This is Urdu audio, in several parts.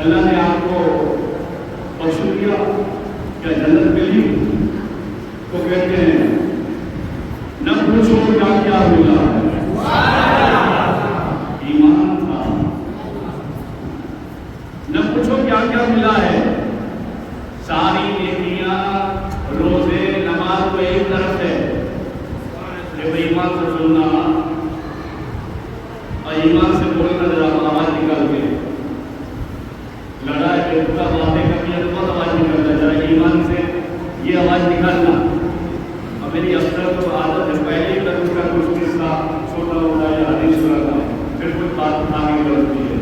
اللہ نے آپ کو بخش دیا کیا جنت ملی؟ تو کہتے ہیں نہ پوچھو کیا کیا ملا ہے، ایمان تھا۔ نہ پوچھو کیا کیا ملا ہے، ساری نیکیاں، روزے، نماز تو ایک طرف ہے، جب ایمان سے سننا اور ایمان سے بولنا، ذرا آواز نکال کے لڑائی کے پورا باتیں کرنی ہے، بہت آواز نکالنا، ذرا ایمان سے یہ آواز نکالنا۔ اور میری اکثر تو عادت ہے پہلے ہی تک اس کا کچھ قصہ چھوٹا ہوتا ہے یا حدیث سناتا ہوں، پھر کچھ بات آگے بڑھتی ہے۔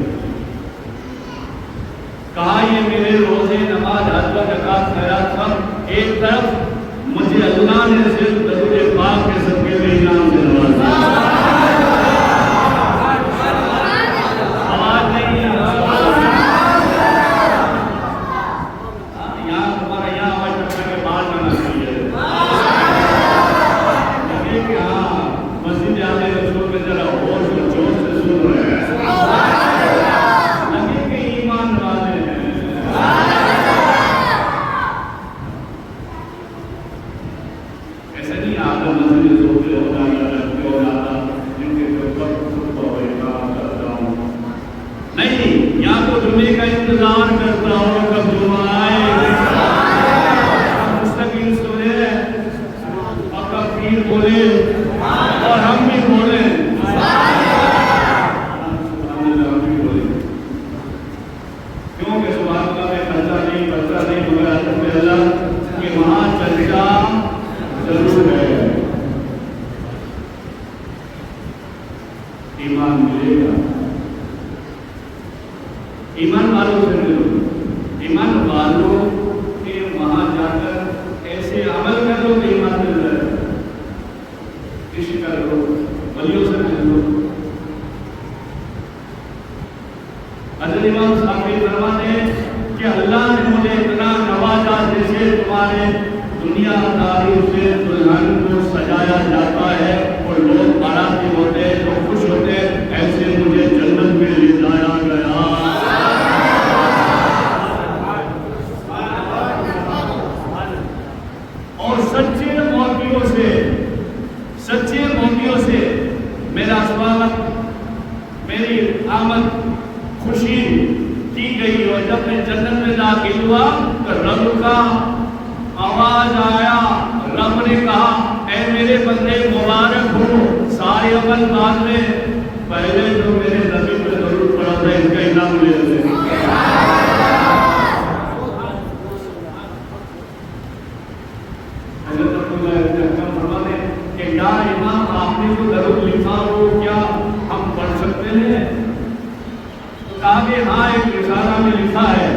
کہا یہ میرے روزے، نماز، حج، زکات، خیرات سب ایک طرف، مجھے اللہ نے صرف درود پاک کے صدقے میں انعام سے نوازا۔ آواز نہیں ہے، یہاں تمہارا یہاں آواز رکھنے کے بعد جانا چاہیے کہ ہاں مسجد جانے رسول میں ذرا ہوش اور جوش سے سن رہے ہیں، لگے کہ ایمان والے ہیں۔ ایسا نہیں آتا مسجد سوچے ہوتا یا رکھتے ہو جاتا جن کے خود ہوئے کام کرتا ہوں، نہیں، یا تو جمعے کا انتظار کرتا ہوں کب جمعہ آئے، مستقل سنے اور کب پیر بولے اور ہم بھی بولیں، کیونکہ سبحان اللہ میں خرچہ نہیں مگر حضرت اللہ کہ وہاں چرچا ضرور ہے، ایمان ملے گا، ایمان والوں سے ملو، ایمان والوں کے وہاں جا کر ایسے عمل کر لو کہ ایمان مل رہا ہے، عشق کر لو، ولیوں سے مل لو۔ حضرت امام صاحب فرماتے ہیں کہ اللہ نے مجھے اتنا نوازا جیسے تمہارے دنیا داری سے دلہن کو سجایا جاتا ہے اور لوگ باراتی ہوتے ہیں، لوگ خوش ہوتے ہیں، ایسے مجھے جنت میں لے جایا گیا۔ اور سچے موتیوں سے میرا سوالت، میری آمد خوشی کی گئی، اور جب میں جنت میں داخل ہوا تو رب کا آواز آیا، رب نے کہا اے میرے بندے مبارک ہو، سارے عمل بعد میں، پہلے جو میرے نبی پہ ضرور پڑا تھا اس کا انعام لے لے۔ حضرت عبداللہ فرماتے ہیں کہ یا امام آپ نے جو ضرور لکھا ہو کیا ہم پڑھ سکتے ہیں؟ کہا کہ ہاں ایک رسالہ میں لکھا ہے،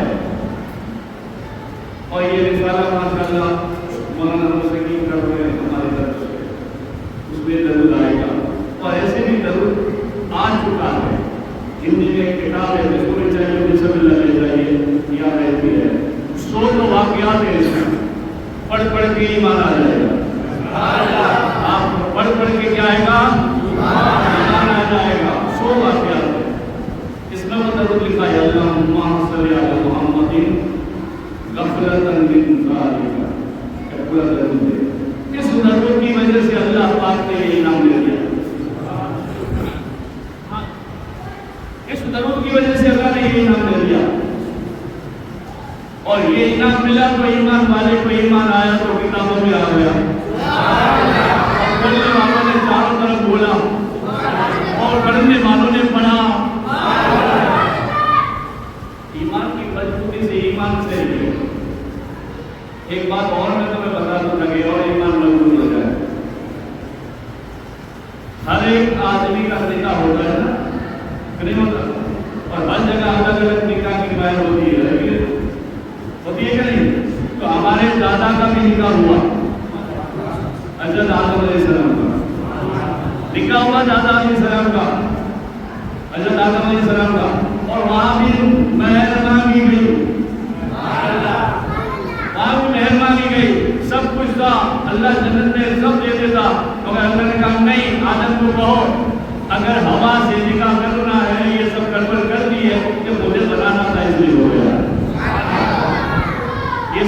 اور یہ رسالہ ماشاءاللہ مولانا مسکین کر رہے ہیں ہماری طرف سے، اس میں ضرور آئے گا، اور ایسے بھی ضرور آ چکا ہے۔ ہندی میں ایک کتاب ہے بسم چاہیے بسم اللہ لے جائیے، یاد رہتی ہے، 100 واقعات ہیں اس میں، پڑھ پڑھ کے ایمان آ جائے گا، آپ پڑھ پڑھ کے کیا آئے گا؟ ایمان آ جائے گا۔ 100 واقعات ہیں، اس میں ضرور لکھا ہے اللہم صلی علی محمد غفرتاً من ذالک، کہ پورا ضرور دے، اس ضرور کی وجہ سے اللہ پاک نے یہ انعام دے دیا، اس ضرور کی وجہ سے اللہ نے یہ انعام دے دیا، اور یہ انعام ملا تو ایمان والے کو ایمان آیا تو کتابوں میں آ گیا، پڑھنے والوں نے چاروں طرف بولا اور پڑھنے والوں نے پڑھا۔ ایمان کی مضبوطی سے ایمان سے ہی ایک بات اور میں تمہیں بتا دوں تاکہ اور ایمان مضبوط ہو جائے۔ ہر ایک آدمی کا نکاح ہوتا ہے نا، نہیں ہوتا، اور ہر جگہ الگ الگ نکاح کی بات ہوتی ہے کہ نہیں؟ تو ہمارے دادا کا بھی نکاح ہوا، حضرت آدم علیہ السلام کا نکاح ہوا، دادا علیہ السلام کا، حضرت آدم علیہ السلام کا، اور وہاں بھی مہر مانگی گئی، وہاں بھی مہر مانگی گئی، سب کچھ تھا، اللہ جنت میں سب دے دیتا، مگر اللہ نے کہا نہیں، آدم کو کہو اگر ہوا سے نکاح کرنا ہے، یہ سب گڑبڑ کر دی ہے کہ مجھے بنانا تھا اس لیے ہو گیا۔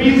20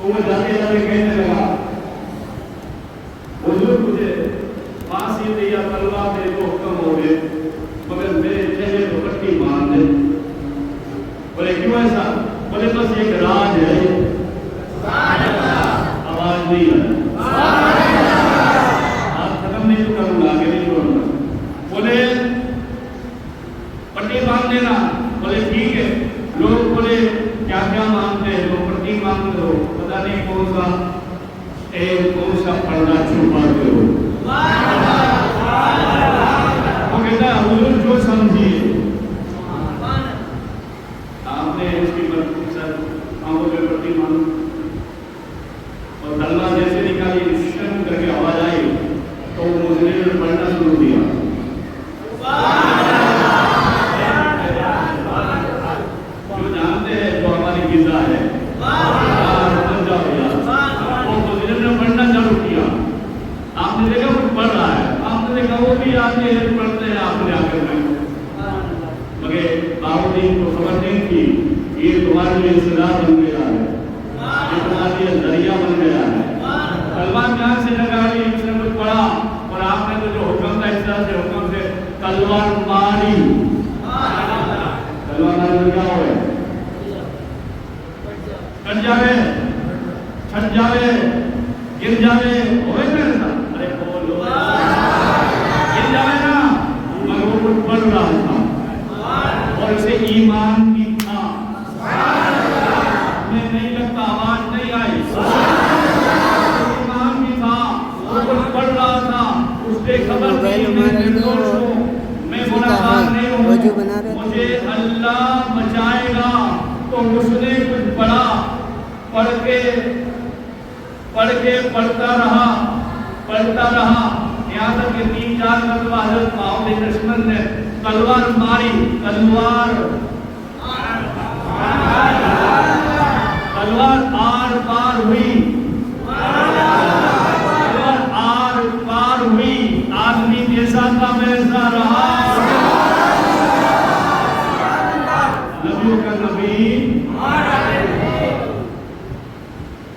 تو وہ جاتے جاتے کہنے لگا حضور مجھے پھانسی دے یا تلوار دے تو حکم ہو گئے مگر میرے چہرے کو پٹی باندھ دے. بولے کیوں ایسا؟ بولے بس ایک راج ہے. آواز نہیں ہے. آپ ختم نہیں تو کروں گا آگے نہیں چھوڑوں گا. بولے پٹی باندھ دینا. بولے ٹھیک ہے. لوگ بولے کیا کیا مانگتے ہیں؟ لوگ پٹی مانگتے ہو پتہ نہیں کون سا پردہ چھپاتے ہو. وہ کہتا ہے حضور جو سمجھیے. آپ نے اس کی مرضی سر آنکھوں پہ پٹی مانگ اور تلوار جیسے نکالی شن کر کے آواز آئی تو مجرم نے پڑھنا شروع کیا. جو جانتے ہیں جو ہماری غذا ہے آپ نے دیکھا وہ پڑھ رہا ہے. آپ نے دیکھا وہ بھی آتے ہیں پڑھتے ہیں. آپ نے آ کر مگر باؤدین کو خبر نہیں تھی یہ تمہارے لیے سزا بن گیا ہے, یہ تمہارے لیے ذریعہ بن گیا ہے. تلوار جہاں سے لگا لی اس نے کچھ پڑھا اور آپ نے تو جو حکم تھا اس طرح سے حکم سے تلوار ماری. تلوار ماری کیا ہوئے؟ کٹ جاوے, چھٹ جاوے, گر جاوے. ہوئے میرے ساتھ مگر وہ کچھ پڑھ رہا تھا اور اسے ایمان بھی تھا. میں نہیں لگتا آواز نہیں آئی. ایمان بھی تھا, وہ کچھ پڑھ رہا تھا. اس کے خبر نہیں میں نردوش ہوں, میں گناہگار نہیں ہوں, مجھے اللہ بچائے گا. تو اس نے کچھ پڑھا, پڑھ کے پڑھتا رہا یہاں تک کہ 3-4 مرتبہ حضرت معاویہ دشمن نے تلوار ماری. تلوار آر پار ہوئی. تلوار آر پار ہوئی. آدمی جیسا تھا ویسا رہا. نبیوں کا نبی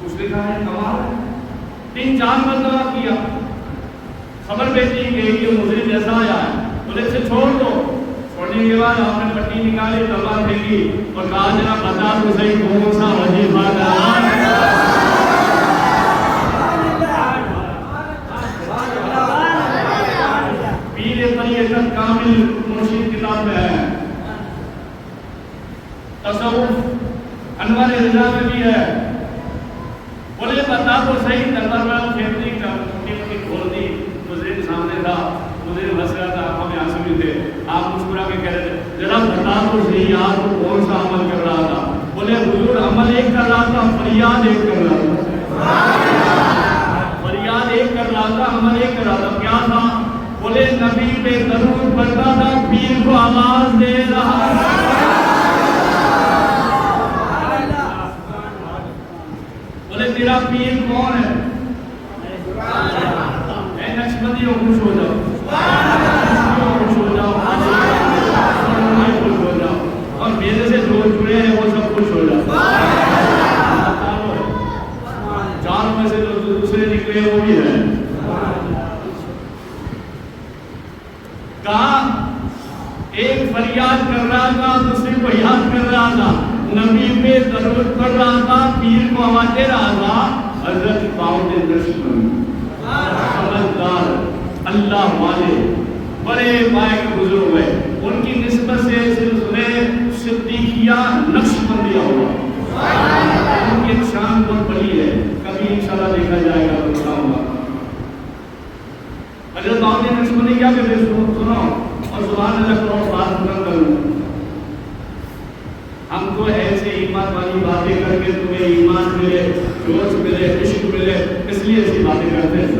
اس نے کہا ہے کمال ہے. 3-4 مرتبہ کیا. خبر بھیجی گئی کہ مجرم جیسا آیا ہے. بولے اسے چھوڑ دو. چھوڑنے کے بعد آپ نے پٹی نکالی, تلوار پھینکی اور کہا جناب بتا تو صحیح کون سا وظیفہ ہے. پیر طریقت کامل مرشد کتاب میں ہے. تصوف انوار رضا میں بھی ہے. بولے بتا تو صحیح. تلوار میں پھینکتی پٹی کھول دی. مجرم سامنے تھا, مجرم ہنس رہا تھا, آنکھوں میں آنسو بھی تھے. آپ مسکرا کے کہہ رہے تھے ذرا بتا تو صحیح آپ کو کون سا عمل کر رہا تھا. بولے حضور عمل ایک کر رہا تھا, فریاد ایک کر رہا تھا. فریاد ایک کر رہا تھا, عمل ایک کر رہا تھا. کیا تھا؟ بولے نبی پہ درود پڑھتا تھا, پیر کو آواز دے رہا تھا. بولے تیرا پیر کون ہے؟ نقشبندی ہو, خوش ہو جاؤ, خوش ہو جاؤ, خوش ہو جاؤ. اور میرے سے جو جڑے ہیں وہ سب خوش ہو جاؤ. 4 میں سے جو دوسرے نکلے وہ بھی ہے. کہا ایک فریاد کر رہا تھا, دوسرے کو یاد کر رہا تھا, نبی پہ درود پڑھ رہا تھا, پیر کو آواز دے رہا تھا. حضرت باؤدین دشمن سمجھدار اللہ والے بڑے پائے کے بزرگ ہوئے, ان کی نسبت سے سلسلے صدیقیہ نقشبندیہ ہوا. ان کی شان بہت بڑی ہے, کبھی انشاءاللہ دیکھا جائے گا تو بتاؤں گا. حضرت باؤدین نقشبندی کیا کہتے ہیں سنو اور سبحان اللہ کرو, بات ختم کروں. ہم تو ایسے ایمان والی باتیں کر کے تمہیں ایمان ملے, جوش ملے, عشق ملے, اس لیے ایسی باتیں کرتے ہیں.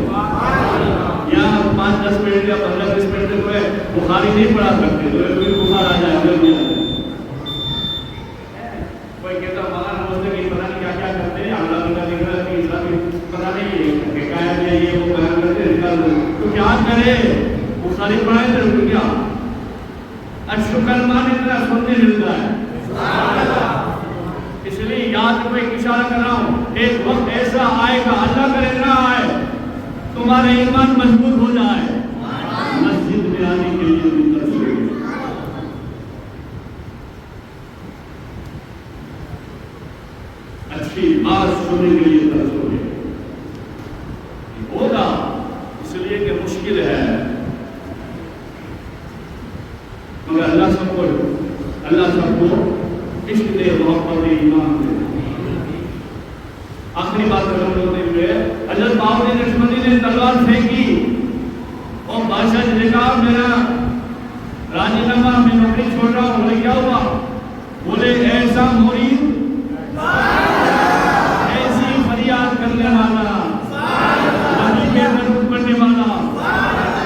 یا 5-10 منٹ یا 15-20 منٹ سے تمہیں بخاری نہیں پڑھا سکتے, تمہیں بخار آ جائے گا. کوئی کہتا مولانا نمستے کہ پتہ نہیں کیا کیا کرتے ہیں, اگلا بندہ دیکھ رہا ہے کہ اسلامی پتہ نہیں کہ کیا ہے یہ وہ بیان کرتے ہیں. تو کیا کرے, بخاری پڑھائیں تو کیا اشرف کلمان اتنا سننے ملتا ہے. اس لیے یاد کو ایک اشارہ کر رہا ہوں, ایک وقت ایسا آئے گا، اللہ کرے نہ آئے، تمہارا ایمان مضبوط ہو جائے، مسجد میں آنے کے لیے بھی ترسو گے، اچھی بات سننے کے لیے ترسو گے، ہوگا اس لیے کہ مشکل ہے، مگر اللہ سب کو عشق دے، محبت دے، ایمان دے۔ آخری بات ختم ہوتے ہوئے حضرت باؤدین نقشبندی نے تلوار پھینکی اور بادشاہ نے کہا میرا راجی نامہ میں نوکری چھوڑ رہا ہوں۔ بولے کیا ہوا؟ بولے ایسا مرید، ایسی فریاد کرنے والا، نبی کے درود پڑھنے والا،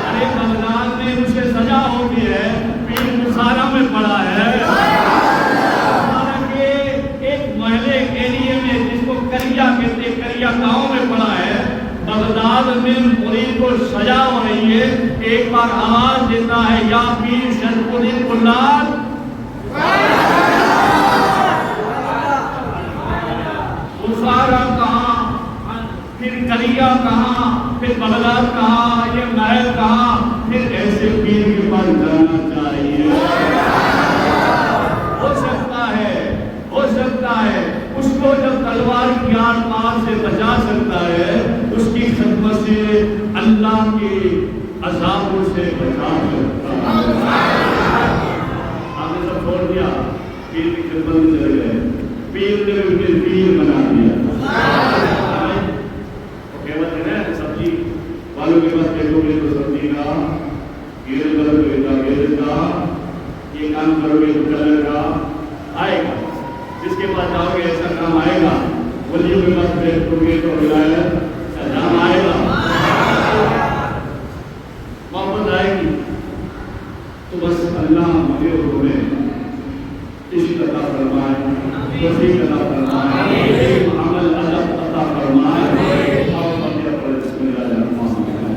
ارے بغداد میں اسے سزا ہو گئی ہے، پیر بخارا میں پڑا ہے، کریا کہتے، کریا گاؤں میں پڑا ہے، بغداد میں مرید کو سزا ہو رہی ہے، ایک بار آواز دیتا ہے یا پیر شرف الدین کلال، بخارا کہاں، پھر کریا کہاں، پھر بغداد کہاں، یہ محل کہاں، پھر ایسے پیر کے پاس جانا چاہیے۔ ہو سکتا ہے اس کو جب تلوار کی آڑ پار سے بچا سکتا ہے، اس کی خدمت سے اللہ کے عذابوں سے بچا سکتا ہے۔ آپ نے سب چھوڑ دیا، پیر کی خدمت میں چلے گئے، پیر نے انہیں پیر بنا دیا۔ کہتے ہیں نا سبزی والوں کے پاس دیکھو گے تو سبزی کا گیرے گا، یہ کام کرو گے تو چلے گا، آئے گا، جس کے پاس جاؤ گے ایسا کام آئے گا، ولیوں کے پاس بیٹھو گے تو ولایت کا نام آئے گا، محبت آئے گی۔ تو بس اللہ مجھے اور تمہیں عشق عطا فرمائے، توفیق عطا فرمائے، عمل ادب عطا فرمائے، اور فاتحہ پڑھ بسم اللہ الرحمن الرحیم۔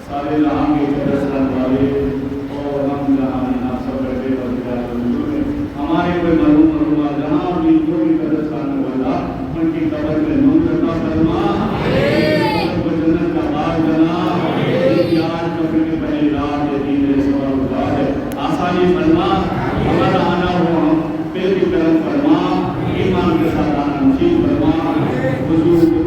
سارے جہاں کے قدرستان والے اور ہم جہاں یہاں سب بیٹھے ہمارے کوئی مرحوم مرحومہ جہاں بھی جو بھی قدرستان میں ہوگا ان کی قبر میں نور عطا فرما، ان کو جنت کا باغ بنا، ان کی آج قبر کے پہلی رات دین سوال ہوتا ہے، آسانی فرما، ہمارا آنا ہو ہم پھر بھی کرم فرما، ایمان کے ساتھ آنا نصیب فرما، حضور